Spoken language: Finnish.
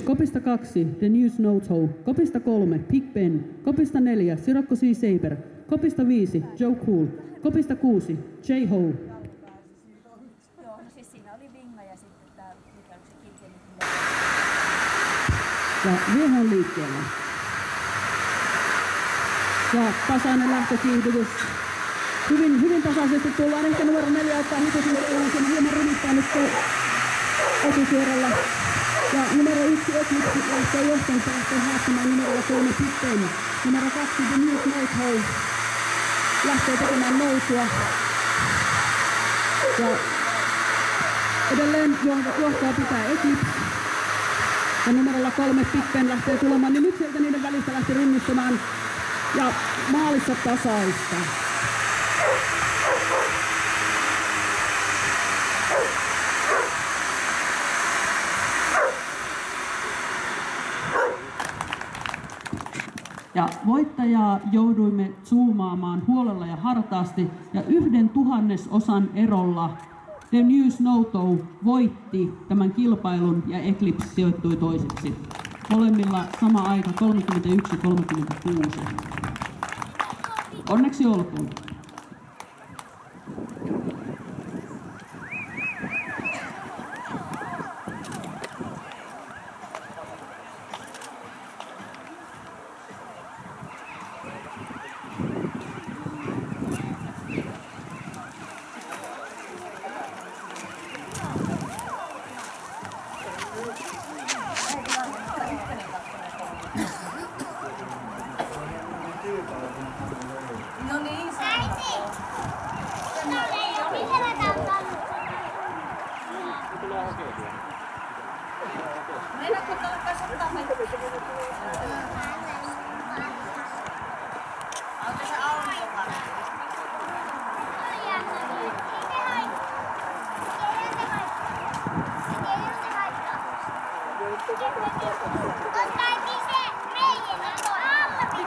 Kopista 2, The New Snowtow. Kopista 3, Big Ben. Kopista 4, Sirocco Sea Saber. Kopista 5, Joe Cool. Kopista 6, J-Ho. Joo, no siis siinä oli Vinga ja sitten tää mikä se kilkeli. Ja Vieho on liikkeellä. Ja tasainen lähtökiihdytys. Hyvin tasaisesti tullaan. Ehkä numero 4 ottaa hitusuoralla. Se on hieman rymittää nyt etusuoralla. Ja numero 1 Eclipse lähtee johtajan päästöön haastamaan numerolla 3 Big Ben. Numero 2 The New Snowtow lähtee tekemään nousua. Ja edelleen johtaa pitää Eclipse. Ja numerolla 3 Big Ben lähtee tulemaan, niin nyt sieltä niiden välistä lähti rynnistämään. Ja maalissa tasaista. Ja voittajaa jouduimme zoomaamaan huolella ja hartaasti, ja 1/1000 erolla The New Snowtow voitti tämän kilpailun ja Eclipse sijoittui toiseksi. Molemmilla sama aika 31:36. Onneksi olkoon. No niin, meinaatko alkaa ottaa meitä? Onko se aurinko? Koska